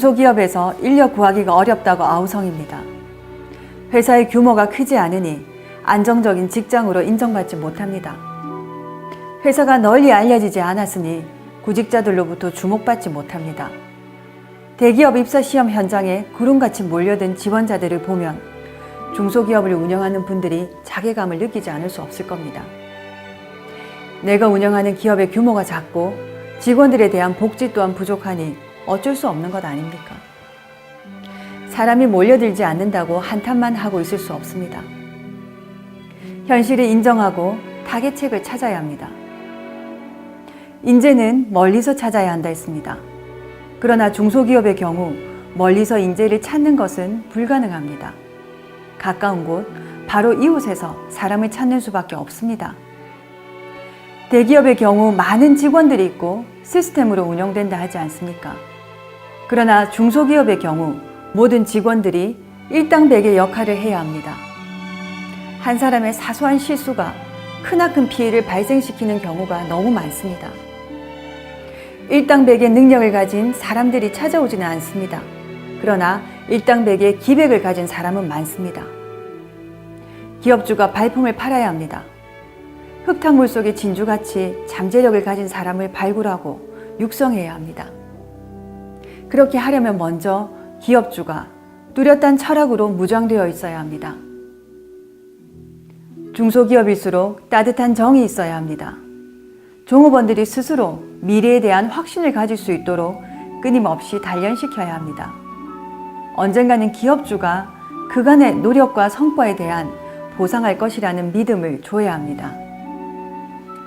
중소기업에서 인력 구하기가 어렵다고 아우성입니다. 회사의 규모가 크지 않으니 안정적인 직장으로 인정받지 못합니다. 회사가 널리 알려지지 않았으니 구직자들로부터 주목받지 못합니다. 대기업 입사 시험 현장에 구름같이 몰려든 지원자들을 보면 중소기업을 운영하는 분들이 자괴감을 느끼지 않을 수 없을 겁니다. 내가 운영하는 기업의 규모가 작고 직원들에 대한 복지 또한 부족하니 어쩔 수 없는 것 아닙니까? 사람이 몰려들지 않는다고 한탄만 하고 있을 수 없습니다. 현실을 인정하고 타개책을 찾아야 합니다. 인재는 멀리서 찾아야 한다 했습니다. 그러나 중소기업의 경우 멀리서 인재를 찾는 것은 불가능합니다. 가까운 곳, 바로 이웃에서 사람을 찾는 수밖에 없습니다. 대기업의 경우 많은 직원들이 있고 시스템으로 운영된다 하지 않습니까? 그러나 중소기업의 경우 모든 직원들이 일당백의 역할을 해야 합니다. 한 사람의 사소한 실수가 크나큰 피해를 발생시키는 경우가 너무 많습니다. 일당백의 능력을 가진 사람들이 찾아오지는 않습니다. 그러나 일당백의 기백을 가진 사람은 많습니다. 기업주가 발품을 팔아야 합니다. 흙탕물 속의 진주같이 잠재력을 가진 사람을 발굴하고 육성해야 합니다. 그렇게 하려면 먼저 기업주가 뚜렷한 철학으로 무장되어 있어야 합니다. 중소기업일수록 따뜻한 정이 있어야 합니다. 종업원들이 스스로 미래에 대한 확신을 가질 수 있도록 끊임없이 단련시켜야 합니다. 언젠가는 기업주가 그간의 노력과 성과에 대한 보상할 것이라는 믿음을 줘야 합니다.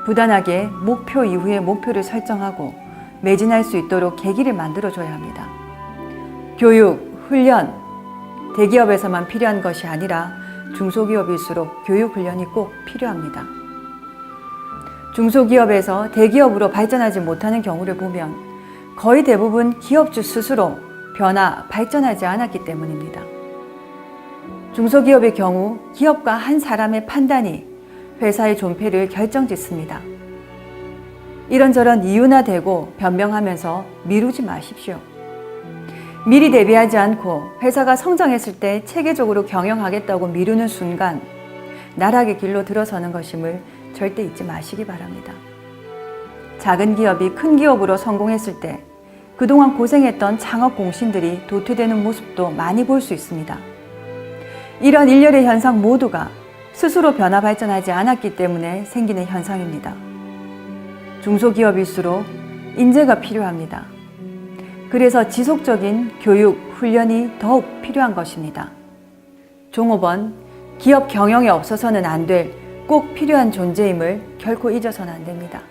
부단하게 목표 이후에 목표를 설정하고 매진할 수 있도록 계기를 만들어줘야 합니다. 교육, 훈련, 대기업에서만 필요한 것이 아니라 중소기업일수록 교육, 훈련이 꼭 필요합니다. 중소기업에서 대기업으로 발전하지 못하는 경우를 보면 거의 대부분 기업주 스스로 변화, 발전하지 않았기 때문입니다. 중소기업의 경우 기업가 한 사람의 판단이 회사의 존폐를 결정짓습니다. 이런저런 이유나 대고 변명하면서 미루지 마십시오. 미리 대비하지 않고 회사가 성장했을 때 체계적으로 경영하겠다고 미루는 순간 나락의 길로 들어서는 것임을 절대 잊지 마시기 바랍니다. 작은 기업이 큰 기업으로 성공했을 때 그동안 고생했던 창업 공신들이 도태되는 모습도 많이 볼 수 있습니다. 이런 일련의 현상 모두가 스스로 변화 발전하지 않았기 때문에 생기는 현상입니다. 중소기업일수록 인재가 필요합니다. 그래서 지속적인 교육, 훈련이 더욱 필요한 것입니다. 종업원, 기업 경영에 없어서는 안 될 꼭 필요한 존재임을 결코 잊어서는 안 됩니다.